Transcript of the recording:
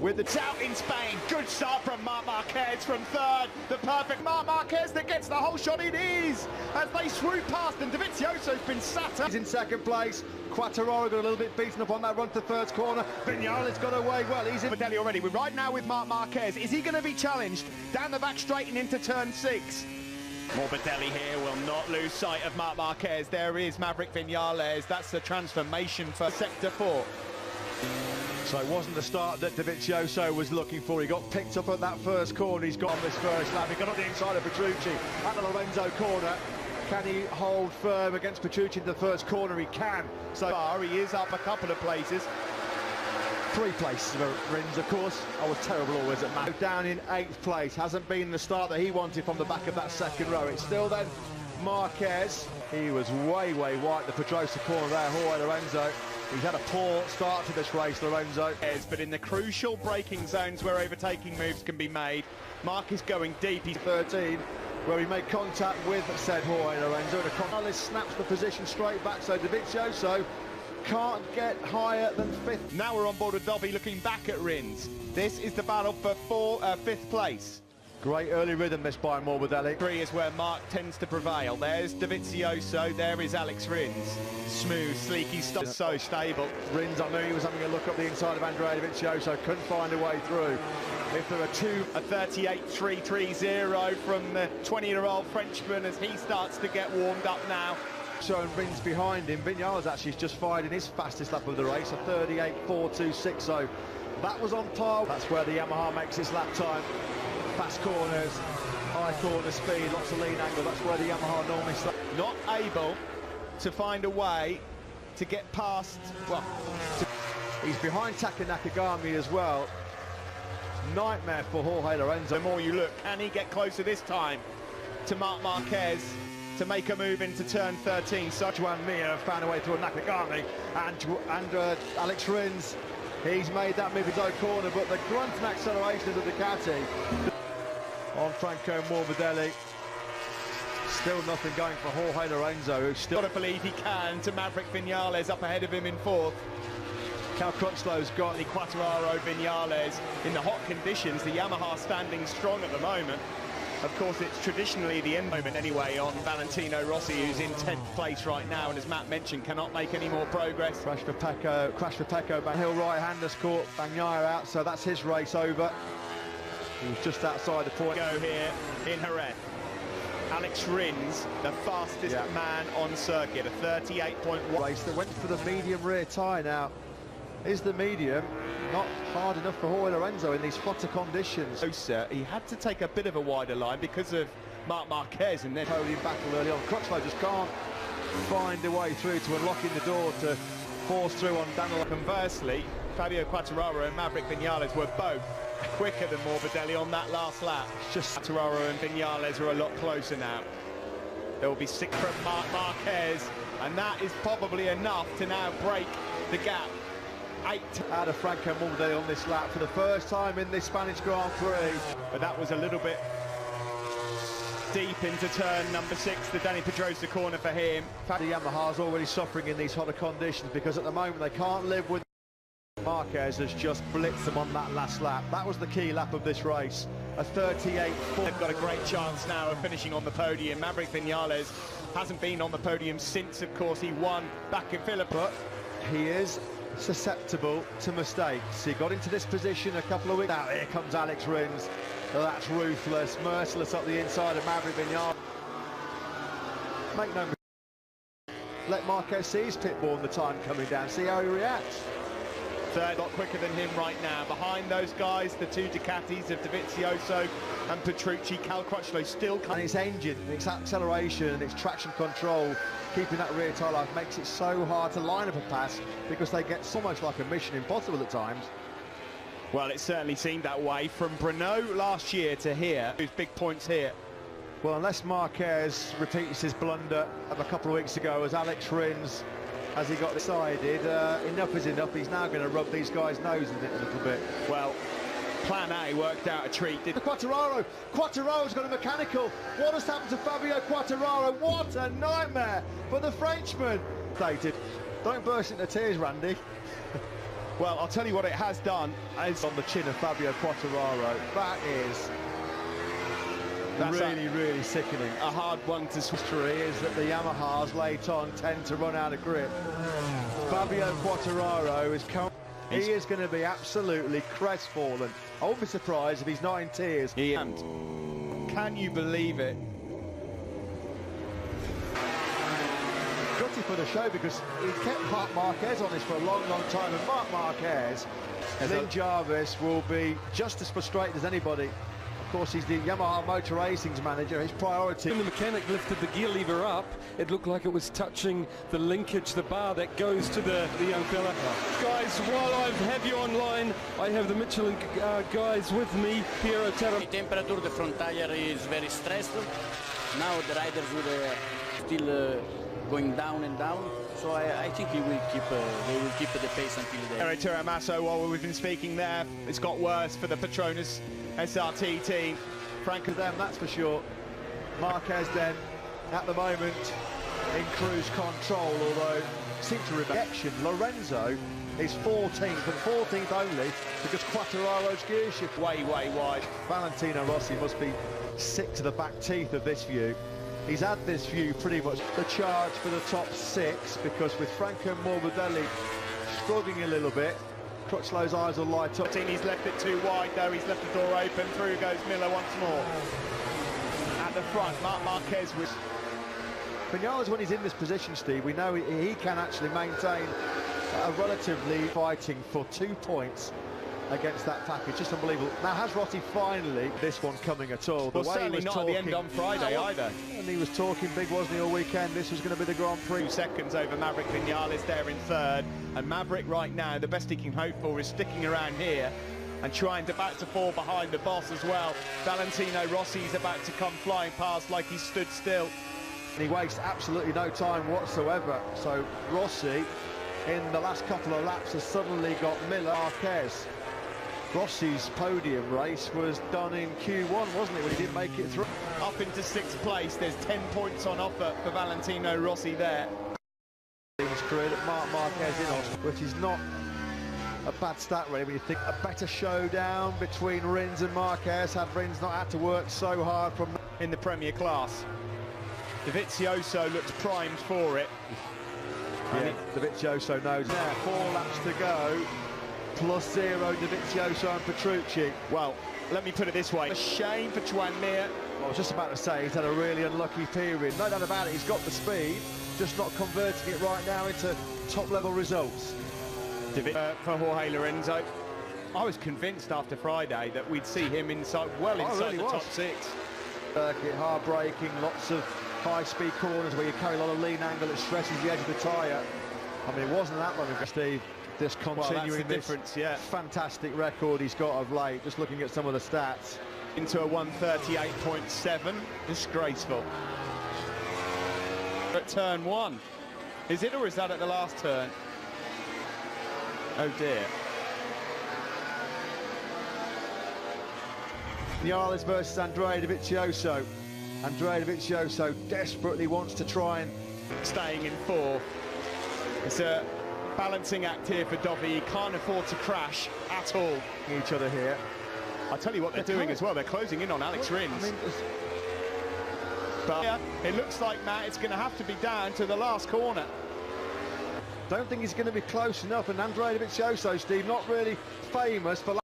with the out in Spain. Good start from Marc Marquez from third. The perfect Marc Marquez that gets the whole shot. It is as they swoop past, and Dovizioso's been sat up. He's in second place. Quartararo got a little bit beaten up on that run to third corner. Vinales got away well. He's in Morbidelli already. We're right now with Marc Marquez. Is he going to be challenged down the back straight and into turn 6? Morbidelli here will not lose sight of Marc Marquez. There is Maverick Vinales. That's the transformation for Sector 4. So it wasn't the start that Dovizioso was looking for. He got picked up at that first corner. He's got on this first lap. He got on the inside of Petrucci at the Lorenzo corner. Can he hold firm against Petrucci in the first corner? He can. So far, he is up a couple of places. 3 places for Rins, of course. I was terrible always at Matt. Down in 8th place. Hasn't been the start that he wanted from the back of that second row. It's still then Marquez. He was way wide. The Pedrosa corner there, Jorge Lorenzo. He's had a poor start to this race, Lorenzo. But in the crucial braking zones where overtaking moves can be made, Marc is going deep. He's 13, where he made contact with said Jorge Lorenzo. And Vinales snaps the position straight back, so Dovizioso can't get higher than 5th. Now we're on board with Dobby looking back at Rins. This is the battle for 5th place. Great early rhythm this by Morbidelli. 3 is where Marc tends to prevail. There's Dovizioso, there is Alex Rins. Smooth, sleeky stuff, so stable. Rins, I knew he was having a look up the inside of Andrea Dovizioso, couldn't find a way through. If there are two... A 38.330 from the 20-year-old Frenchman as he starts to get warmed up now. Showing Rins behind him. Vinales actually has just fired in his fastest lap of the race, a 38.426. That was on par. That's where the Yamaha makes its lap time. Fast corners, high corner speed, lots of lean angle. That's where the Yamaha normally starts. Not able to find a way to get past, well... He's behind Taka Nakagami as well. Nightmare for Jorge Lorenzo. The more you look, can he get closer this time to Marc Marquez to make a move into turn 13? Juan Mir found a way through Nakagami and Alex Rins. He's made that move his own corner, but the grunt and acceleration of the Ducati on Franco Morbidelli. Still nothing going for Jorge Lorenzo, who's still... Got to believe he can, to Maverick Vinales up ahead of him in 4th. Cal Crutchlow's got the Quartararo Vinales in the hot conditions. The Yamaha standing strong at the moment. Of course, it's traditionally the end moment anyway on Valentino Rossi, who's in 10th place right now, and as Matt mentioned, cannot make any more progress. Crash for Pecco, Van Hill right-handers caught Bagnaia out, so that's his race over. He was just outside the point. Go here in Jerez. Alex Rins, the fastest man on circuit, a 38.1. Race that went for the medium rear tyre now. Is the medium not hard enough for Jorge Lorenzo in these hotter conditions? He had to take a bit of a wider line because of Marc Marquez, and then podium battle early on. Crutchlow just can't find a way through to unlocking the door to force through on Daniel. Conversely, Fabio Quartararo and Maverick Vinales were both quicker than Morbidelli on that last lap. Just Quartararo and Vinales are a lot closer now. There will be 6 from Marc Marquez, and that is probably enough to now break the gap. 8 out of Franco Morbidelli on this lap for the first time in this Spanish Grand Prix. But that was a little bit deep into turn number 6, the Danny Pedrosa corner for him. The Yamaha's already suffering in these hotter conditions because at the moment they can't live with... Marquez has just blitzed them on that last lap. That was the key lap of this race. A 38.4. They've got a great chance now of finishing on the podium. Maverick Vinales hasn't been on the podium since, of course, he won back in Philippines. But he is susceptible to mistakes. He got into this position a couple of weeks out. Here comes Alex Rins. That's ruthless, merciless up the inside of Maverick Vinales. Make no mistake. Let Marquez see his pit bull and the time coming down, see how he reacts. Third, a lot quicker than him right now. Behind those guys, the 2 Ducatis of Dovizioso and Petrucci. Cal Crutchlow still... And its engine, its acceleration, its traction control, keeping that rear tyre life makes it so hard to line up a pass because they get so much like a mission impossible at times. Well, it certainly seemed that way from Brno last year to here. Who's big points here. Well, unless Marquez repeats his blunder of a couple of weeks ago as Alex Rins, as he got decided, enough is enough. He's now going to rub these guys' noses in it a little bit. Well, plan A worked out a treat. Quartararo's got a mechanical. What has happened to Fabio Quartararo? What a nightmare for the Frenchman. Don't burst into tears, Randy. Well, I'll tell you what it has done. It's on the chin of Fabio Quartararo. That's really sickening. A hard one to switch. Is that the Yamahas late on tend to run out of grip. Fabio Quartararo is he is going to be absolutely crestfallen. I won't be surprised if he's not in tears. Can you believe it? Gutty for the show because he kept Marc Marquez on this for a long time, and Marc Marquez, Lynn Jarvis will be just as frustrated as anybody. Of course, he's the Yamaha Motor Racing's manager. His priority. When the mechanic lifted the gear lever up, it looked like it was touching the linkage, the bar that goes to the young fella. Guys, while I have you online, I have the Michelin guys with me here at Terra. The temperature, the front tire is very stressed. Now the riders will still going down and down. So I think they will keep the pace until the end. Terra Masso, while we've been speaking there, it's got worse for the Petronas SRT team. Frank to them, that's for sure. Marquez then, at the moment, in cruise control, although seems to reaction. Lorenzo is 14th, and 14th only because Quartararo's gear shift Way wide. Valentino Rossi must be sick to the back teeth of this view. He's had this view pretty much the charge for the top 6, because with Franco Morbidelli struggling a little bit, Crutchlow's eyes will light up. He's left it too wide though, he's left the door open, through goes Miller once more. At the front, Marc Marquez was... Vinales, when he's in this position, Steve, we know he can actually maintain a relatively fighting for 2 points against that package. Just unbelievable. Now, has Rossi finally this one coming at all? Well, certainly not at the end on Friday either. And he was talking big, wasn't he, all weekend? This was going to be the Grand Prix. 2 seconds over Maverick Vinales there in 3rd. And Maverick right now, the best he can hope for is sticking around here and trying to about to fall behind the boss as well. Valentino Rossi's about to come flying past like he stood still. And he wastes absolutely no time whatsoever. So Rossi, in the last couple of laps, has suddenly got Miller. Marquez. Rossi's podium race was done in Q1, wasn't it, when he didn't make it through? Up into 6th place, there's 10 points on offer for Valentino Rossi there. His career that Marc Marquez in Austin, which is not a bad stat really when you think a better showdown between Rins and Marquez, had Rins not had to work so hard from in the Premier class. Dovizioso looks primed for it. Yeah, Dovizioso knows. Now 4 laps to go. +0 Dovizioso and Petrucci. Well, let me put it this way. A shame for Chuan Mir. I was just about to say he's had a really unlucky period. No doubt about it, he's got the speed, just not converting it right now into top-level results. For Jorge Lorenzo. I was convinced after Friday that we'd see him inside the top 6. Circuit, hard braking, lots of high-speed corners where you carry a lot of lean angle that stresses the edge of the tyre. I mean, it wasn't that long ago, Steve. Just continuing this fantastic record he's got of late, just looking at some of the stats. Into a 138.7, disgraceful. At turn 1, is it, or is that at the last turn? Oh dear. Vinales versus Andrea Dovizioso. Andrea Dovizioso desperately wants to try and... Staying in 4th. It's a balancing act here for Dovi. He can't afford to crash at all. Each other here. I'll tell you what they're doing as well. They're closing in on Alex Rins. I mean, but yeah, it looks like, Matt, it's going to have to be down to the last corner. Don't think he's going to be close enough. And Andrea Dovizioso, Steve, not really famous for